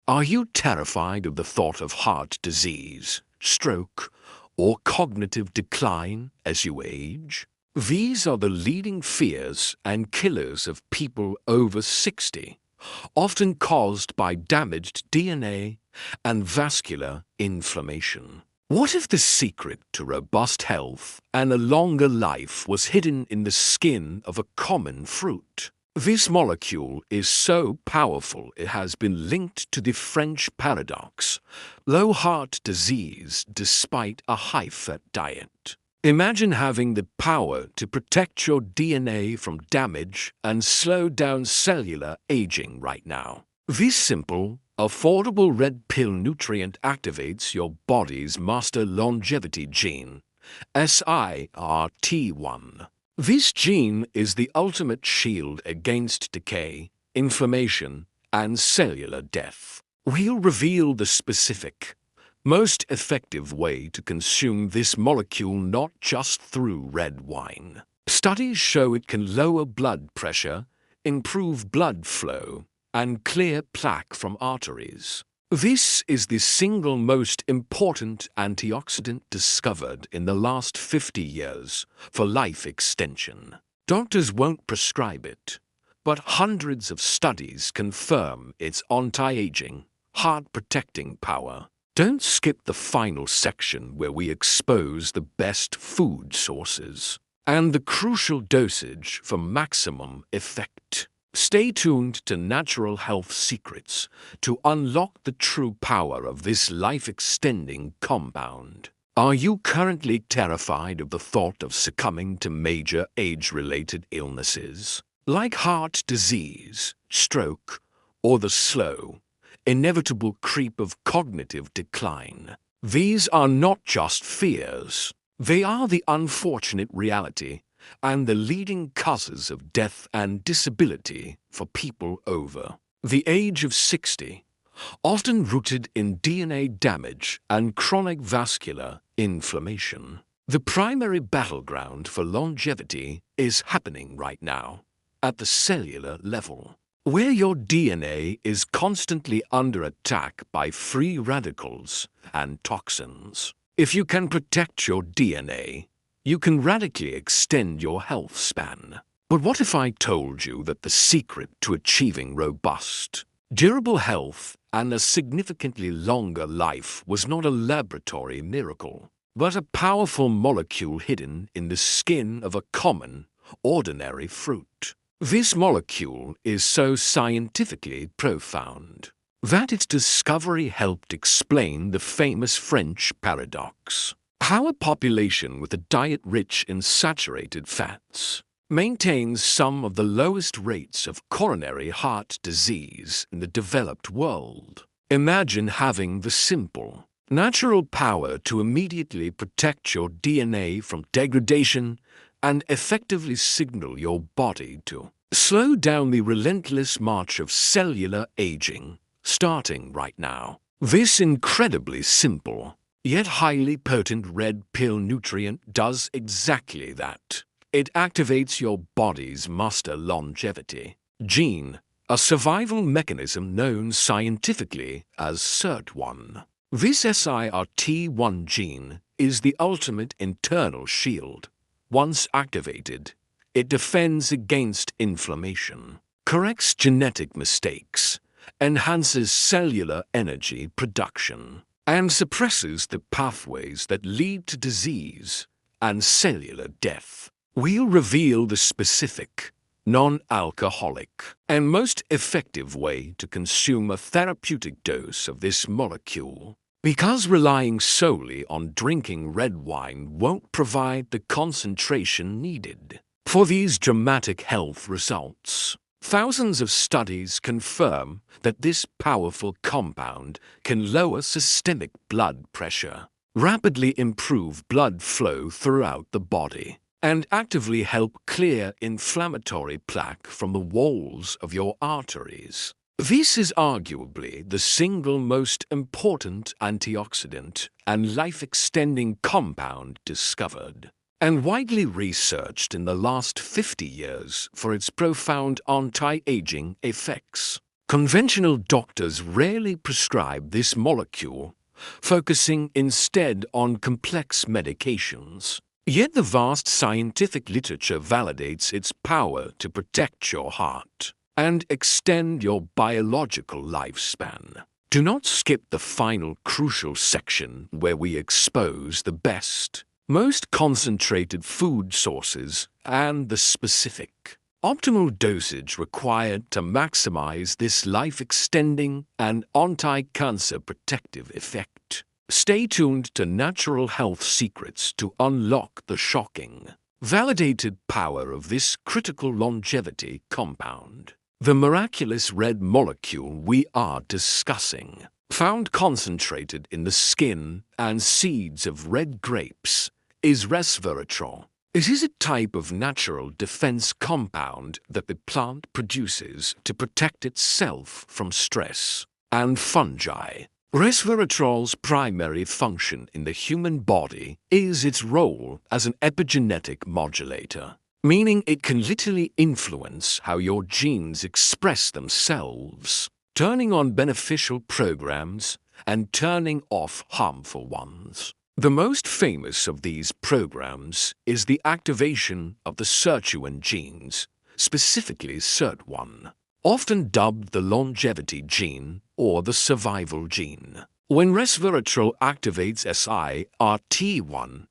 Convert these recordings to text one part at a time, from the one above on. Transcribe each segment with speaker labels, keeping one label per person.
Speaker 1: Are you terrified of the thought of heart disease, stroke, or cognitive decline as you age? These are the leading fears and killers of people over 60, often caused by damaged DNA and vascular inflammation. What if the secret to robust health and a longer life was hidden in the skin of a common fruit? This molecule is so powerful it has been linked to the French paradox: low heart disease despite a high-fat diet. Imagine having the power to protect your DNA from damage and slow down cellular aging right now. This simple, affordable red pill nutrient activates your body's master longevity gene, SIRT1. This gene is the ultimate shield against decay, inflammation, and cellular death. We'll reveal the specific, most effective way to consume this molecule, not just through red wine. Studies show it can lower blood pressure, improve blood flow, and clear plaque from arteries. This is the single most important antioxidant discovered in the last 50 years for life extension. Doctors won't prescribe it, but hundreds of studies confirm its anti-aging, heart-protecting power. Don't skip the final section where we expose the best food sources and the crucial dosage for maximum effect. Stay tuned to Natural Health Secrets to unlock the true power of this life-extending compound. Are you currently terrified of the thought of succumbing to major age-related illnesses, like heart disease, stroke, or the slow, inevitable creep of cognitive decline? These are not just fears. They are the unfortunate reality and the leading causes of death and disability for people over the age of 60, often rooted in DNA damage and chronic vascular inflammation. The primary battleground for longevity is happening right now, at the cellular level, where your DNA is constantly under attack by free radicals and toxins. If you can protect your DNA, you can radically extend your health span. But what if I told you that the secret to achieving robust, durable health and a significantly longer life was not a laboratory miracle, but a powerful molecule hidden in the skin of a common, ordinary fruit? This molecule is so scientifically profound that its discovery helped explain the famous French paradox: how a population with a diet rich in saturated fats maintains some of the lowest rates of coronary heart disease in the developed world. Imagine having the simple, natural power to immediately protect your DNA from degradation and effectively signal your body to slow down the relentless march of cellular aging, starting right now. This incredibly simple, yet highly potent red pill nutrient does exactly that. It activates your body's master longevity gene, a survival mechanism known scientifically as SIRT1. This SIRT1 gene is the ultimate internal shield. Once activated, it defends against inflammation, corrects genetic mistakes, enhances cellular energy production, and suppresses the pathways that lead to disease and cellular death. We'll reveal the specific, non-alcoholic, and most effective way to consume a therapeutic dose of this molecule, because relying solely on drinking red wine won't provide the concentration needed for these dramatic health results. Thousands of studies confirm that this powerful compound can lower systemic blood pressure, rapidly improve blood flow throughout the body, and actively help clear inflammatory plaque from the walls of your arteries. This is arguably the single most important antioxidant and life-extending compound discovered, and widely researched in the last 50 years for its profound anti-aging effects. Conventional doctors rarely prescribe this molecule, focusing instead on complex medications. Yet the vast scientific literature validates its power to protect your heart and extend your biological lifespan. Do not skip the final crucial section where we expose the best, most concentrated food sources and the specific, optimal dosage required to maximize this life-extending and anti-cancer protective effect. Stay tuned to Natural Health Secrets to unlock the shocking, validated power of this critical longevity compound. The miraculous red molecule we are discussing, found concentrated in the skin and seeds of red grapes, is resveratrol. It is a type of natural defense compound that the plant produces to protect itself from stress and fungi. Resveratrol's primary function in the human body is its role as an epigenetic modulator, meaning it can literally influence how your genes express themselves, turning on beneficial programs and turning off harmful ones. The most famous of these programs is the activation of the sirtuin genes, specifically SIRT1, often dubbed the longevity gene or the survival gene. When resveratrol activates SIRT1,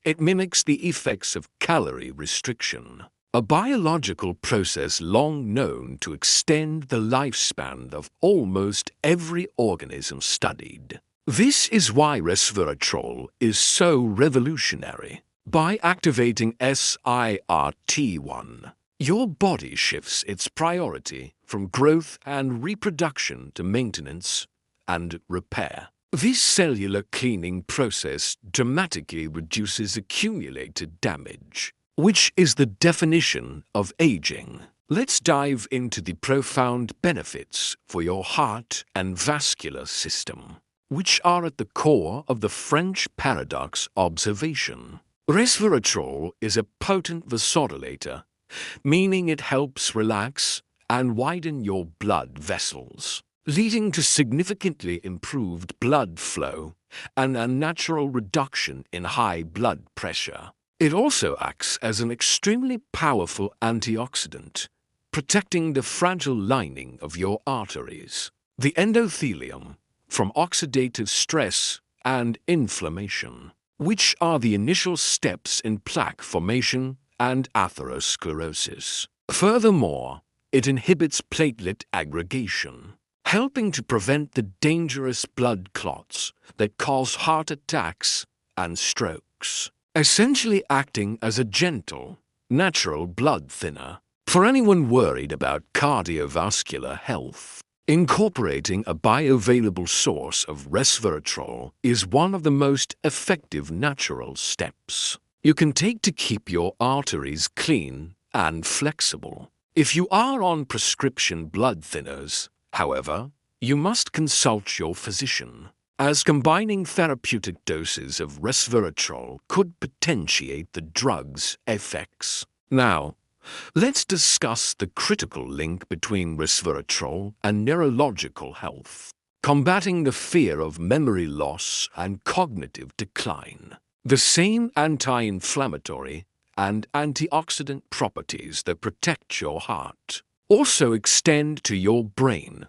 Speaker 1: it mimics the effects of calorie restriction, a biological process long known to extend the lifespan of almost every organism studied. This is why resveratrol is so revolutionary. By activating SIRT1, your body shifts its priority from growth and reproduction to maintenance and repair. This cellular cleaning process dramatically reduces accumulated damage, which is the definition of aging. Let's dive into the profound benefits for your heart and vascular system, which are at the core of the French paradox observation. Resveratrol is a potent vasodilator, meaning it helps relax and widen your blood vessels, leading to significantly improved blood flow and a natural reduction in high blood pressure. It also acts as an extremely powerful antioxidant, protecting the fragile lining of your arteries, the endothelium, from oxidative stress and inflammation, which are the initial steps in plaque formation and atherosclerosis. Furthermore, it inhibits platelet aggregation, helping to prevent the dangerous blood clots that cause heart attacks and strokes, essentially acting as a gentle, natural blood thinner. For anyone worried about cardiovascular health, incorporating a bioavailable source of resveratrol is one of the most effective natural steps you can take to keep your arteries clean and flexible. If you are on prescription blood thinners, however, you must consult your physician, as combining therapeutic doses of resveratrol could potentiate the drug's effects. Now, let's discuss the critical link between resveratrol and neurological health, combating the fear of memory loss and cognitive decline. The same anti-inflammatory and antioxidant properties that protect your heart also extend to your brain,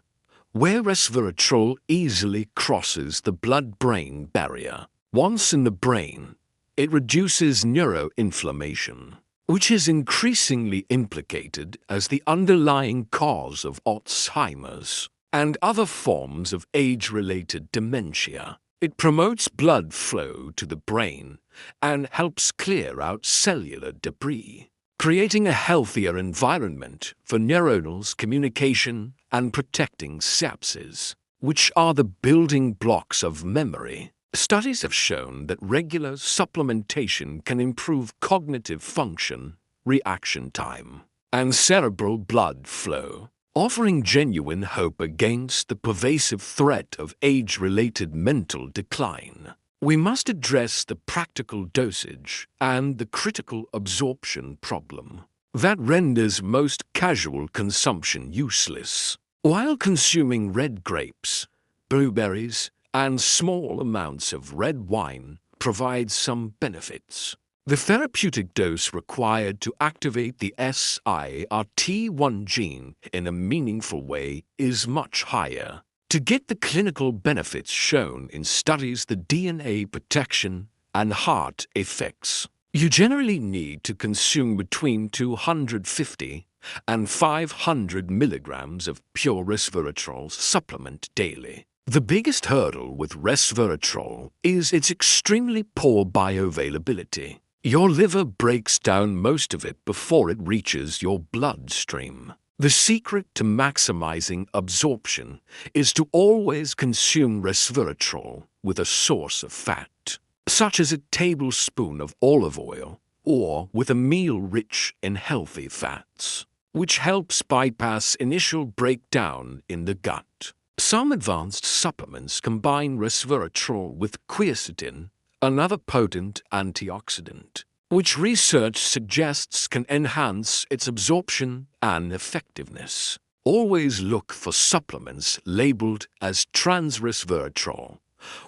Speaker 1: where resveratrol easily crosses the blood-brain barrier. Once in the brain, it reduces neuroinflammation, which is increasingly implicated as the underlying cause of Alzheimer's and other forms of age-related dementia. It promotes blood flow to the brain and helps clear out cellular debris, creating a healthier environment for neuronal communication and protecting synapses, which are the building blocks of memory. Studies have shown that regular supplementation can improve cognitive function, reaction time, and cerebral blood flow, offering genuine hope against the pervasive threat of age-related mental decline. We must address the practical dosage and the critical absorption problem that renders most casual consumption useless. While consuming red grapes, blueberries, and small amounts of red wine provide some benefits, the therapeutic dose required to activate the SIRT1 gene in a meaningful way is much higher. To get the clinical benefits shown in studies, the DNA protection and heart effects, you generally need to consume between 250 and 500 milligrams of pure resveratrol supplement daily. The biggest hurdle with resveratrol is its extremely poor bioavailability. Your liver breaks down most of it before it reaches your bloodstream. The secret to maximizing absorption is to always consume resveratrol with a source of fat, such as a tablespoon of olive oil, or with a meal rich in healthy fats, which helps bypass initial breakdown in the gut. Some advanced supplements combine resveratrol with quercetin, another potent antioxidant, which research suggests can enhance its absorption and effectiveness. Always look for supplements labeled as trans-resveratrol,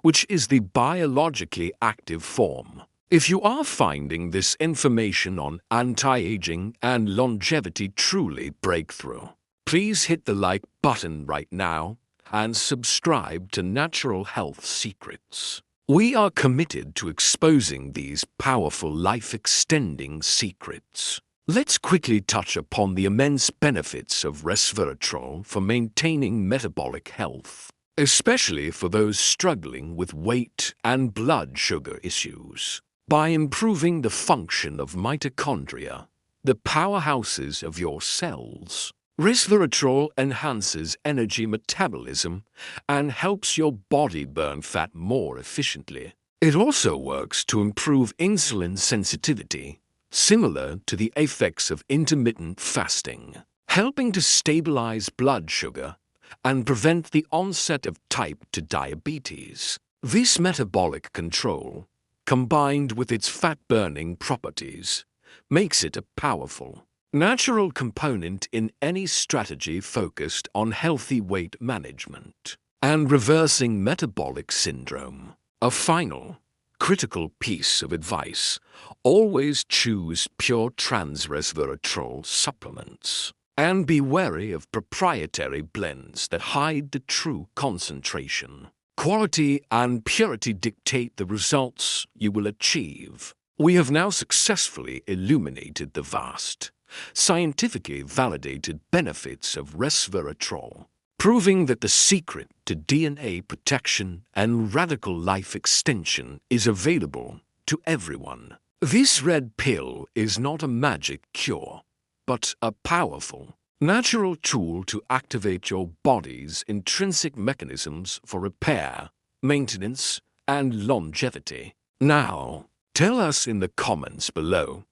Speaker 1: which is the biologically active form. If you are finding this information on anti-aging and longevity truly breakthrough, please hit the like button right now and subscribe to Natural Health Secrets. We are committed to exposing these powerful life-extending secrets. Let's quickly touch upon the immense benefits of resveratrol for maintaining metabolic health, especially for those struggling with weight and blood sugar issues. By improving the function of mitochondria, the powerhouses of your cells, resveratrol enhances energy metabolism and helps your body burn fat more efficiently. It also works to improve insulin sensitivity, similar to the effects of intermittent fasting, helping to stabilize blood sugar and prevent the onset of type 2 diabetes. This metabolic control, combined with its fat-burning properties, makes it a powerful, natural component in any strategy focused on healthy weight management and reversing metabolic syndrome. A final, critical piece of advice: always choose pure trans-resveratrol supplements and be wary of proprietary blends that hide the true concentration. Quality and purity dictate the results you will achieve. We have now successfully illuminated the vast, scientifically validated benefits of resveratrol, proving that the secret to DNA protection and radical life extension is available to everyone. This red pill is not a magic cure, but a powerful, natural tool to activate your body's intrinsic mechanisms for repair, maintenance, and longevity. Now, tell us in the comments below,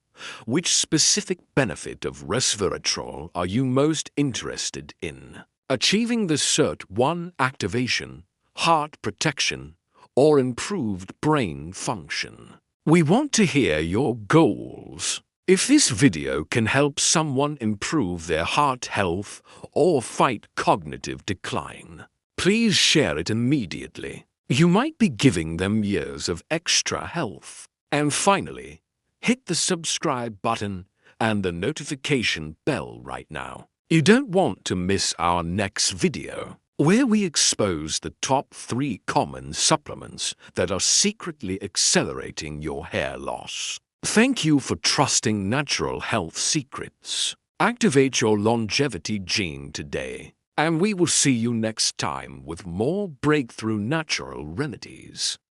Speaker 1: which specific benefit of resveratrol are you most interested in? Achieving the SIRT1 activation, heart protection, or improved brain function? We want to hear your goals. If this video can help someone improve their heart health or fight cognitive decline, please share it immediately. You might be giving them years of extra health. And finally, hit the subscribe button and the notification bell right now. You don't want to miss our next video, where we expose the top 3 common supplements that are secretly accelerating your hair loss. Thank you for trusting Natural Health Secrets. Activate your longevity gene today, and we will see you next time with more breakthrough natural remedies.